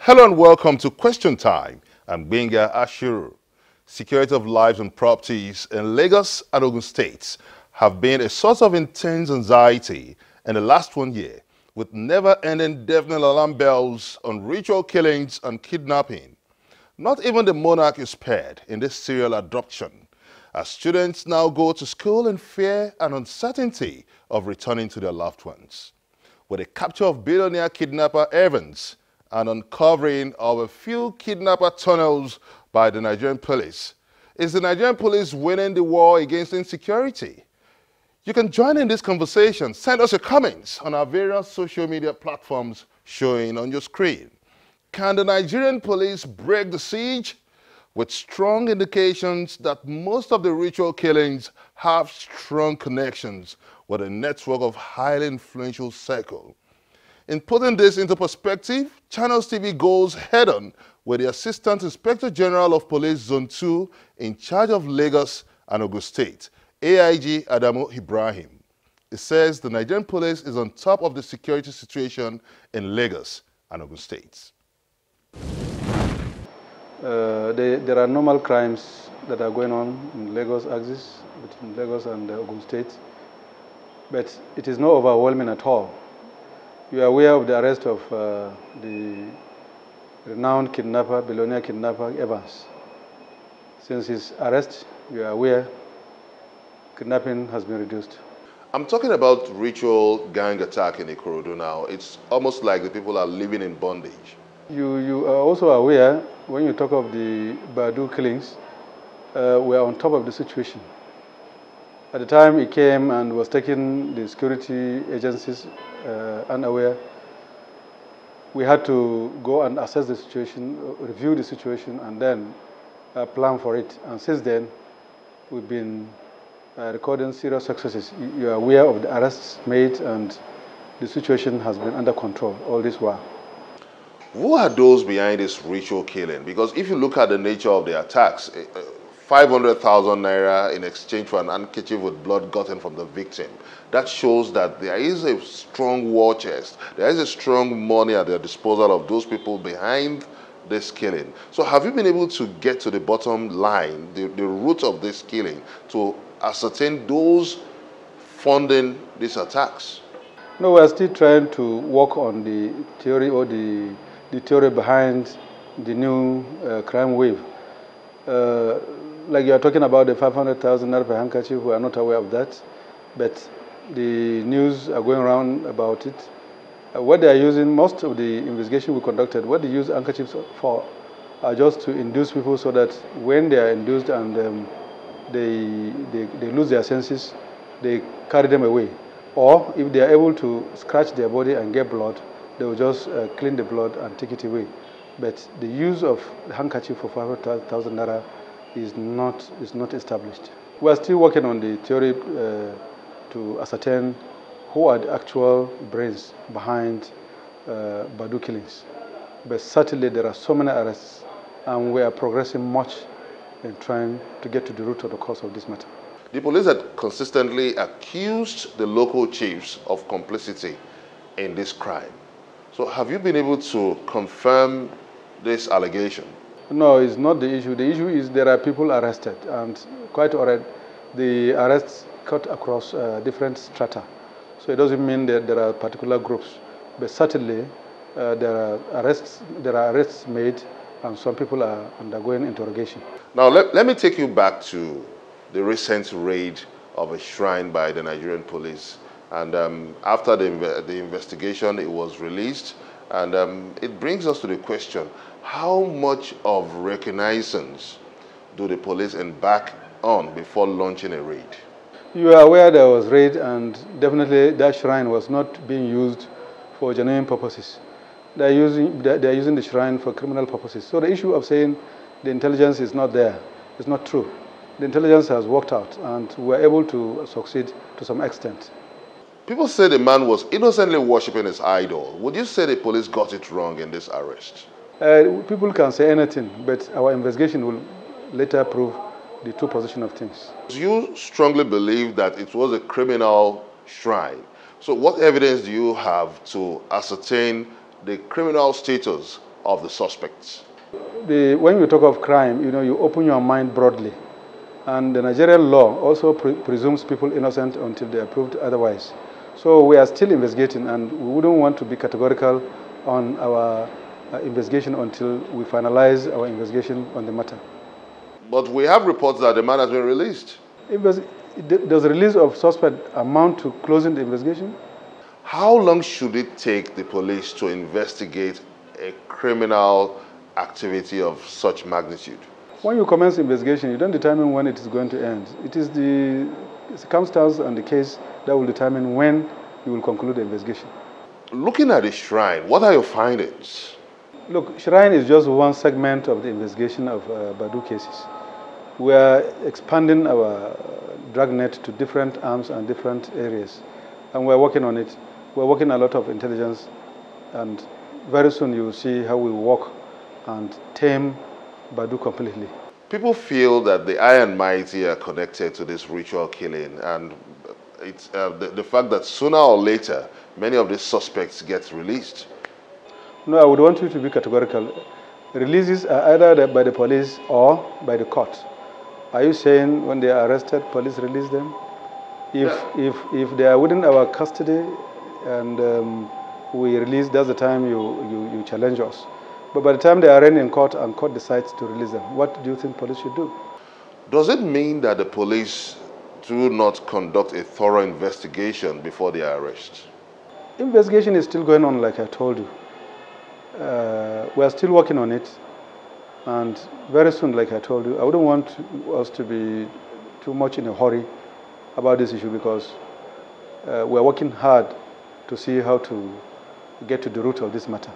Hello and welcome to Question Time. I'm Benga Ashuru. Security of lives and properties in Lagos and Ogun states have been a source of intense anxiety in the last 1 year, with never-ending deafening alarm bells on ritual killings and kidnapping. Not even the monarch is spared in this serial adoption, as students now go to school in fear and uncertainty of returning to their loved ones. With the capture of billionaire kidnapper Evans and uncovering of a few kidnapper tunnels by the Nigerian police, is the Nigerian police winning the war against insecurity? You can join in this conversation. Send us your comments on our various social media platforms showing on your screen. Can the Nigerian police break the siege? With strong indications that most of the ritual killings have strong connections with a network of highly influential circles. In putting this into perspective, Channels TV goes head-on with the Assistant Inspector General of Police Zone 2 in charge of Lagos and Ogun State, AIG Adamu Ibrahim. It says the Nigerian police is on top of the security situation in Lagos and Ogun States. There are normal crimes that are going on in Lagos axis, between Lagos and Ogun State, but it is not overwhelming at all. You are aware of the arrest of the renowned kidnapper, billionaire kidnapper Evans. Since his arrest, you are aware, kidnapping has been reduced. I'm talking about ritual gang attack in Ikorodu now. It's almost like the people are living in bondage. You are also aware, when you talk of the Badu killings, we are on top of the situation. At the time he came and was taking the security agencies unaware, we had to go and assess the situation, review the situation, and then plan for it. And since then, we've been recording serious successes. You are aware of the arrests made, and the situation has been under control all this while. Who are those behind this ritual killing? Because if you look at the nature of the attacks, 500,000 naira in exchange for an handkerchief with blood gotten from the victim, that shows that there is a strong war chest. There is a strong money at the disposal of those people behind this killing. So have you been able to get to the bottom line, the root of this killing, to ascertain those funding these attacks? No, we are still trying to work on the theory or the theory behind the new crime wave. Like you are talking about the 500,000 naira per handkerchief, we are not aware of that, but the news are going around about it. What they are using, most of the investigation we conducted, what they use handkerchiefs for are just to induce people so that when they are induced and they lose their senses, they carry them away. Or if they are able to scratch their body and get blood, they will just clean the blood and take it away. But the use of the handkerchief for 500,000 naira is not established. We are still working on the theory to ascertain who are the actual brains behind Badu killings. But certainly there are so many arrests, and we are progressing much in trying to get to the root of the cause of this matter. The police had consistently accused the local chiefs of complicity in this crime. So have you been able to confirm this allegation? No, it's not the issue. The issue is there are people arrested, and quite alright, the arrests cut across different strata. So it doesn't mean that there are particular groups, but certainly there are arrests made, and some people are undergoing interrogation. Now let me take you back to the recent raid of a shrine by the Nigerian police. And after the investigation, it was released. And it brings us to the question, how much of reconnaissance do the police embark on before launching a raid? You are aware there was raid, and definitely that shrine was not being used for genuine purposes. They are using the shrine for criminal purposes. So the issue of saying the intelligence is not there is not true. The intelligence has worked out, and we were able to succeed to some extent. People say the man was innocently worshipping his idol. Would you say the police got it wrong in this arrest? People can say anything, but our investigation will later prove the true position of things. You strongly believe that it was a criminal shrine. So what evidence do you have to ascertain the criminal status of the suspects? When you talk of crime, you open your mind broadly. And the Nigerian law also presumes people innocent until they are proved otherwise. So we are still investigating, and we wouldn't want to be categorical on our investigation until we finalize our investigation on the matter. But we have reports that the man has been released. Does the release of suspect amount to closing the investigation? How long should it take the police to investigate a criminal activity of such magnitude? When you commence investigation, you don't determine when it is going to end. It is the circumstance and the case that will determine when you will conclude the investigation. Looking at the shrine, what are your findings? Look, shrine is just one segment of the investigation of Badu cases. We are expanding our dragnet to different arms and different areas, and we're working on it. We're working a lot of intelligence, and very soon you will see how we work and tame Badu completely. People feel that the high and mighty are connected to this ritual killing, and it's the fact that sooner or later many of these suspects get released. No, I would want you to be categorical. Releases are either by the police or by the court. Are you saying when they are arrested, police release them? If they are within our custody and we release, that's the time you challenge us. But by the time they are in court and court decides to release them, what do you think police should do? Does it mean that the police do not conduct a thorough investigation before their arrest? Investigation is still going on, like I told you. We are still working on it, and very soon, like I told you, I wouldn't want us to be too much in a hurry about this issue because we are working hard to see how to get to the root of this matter.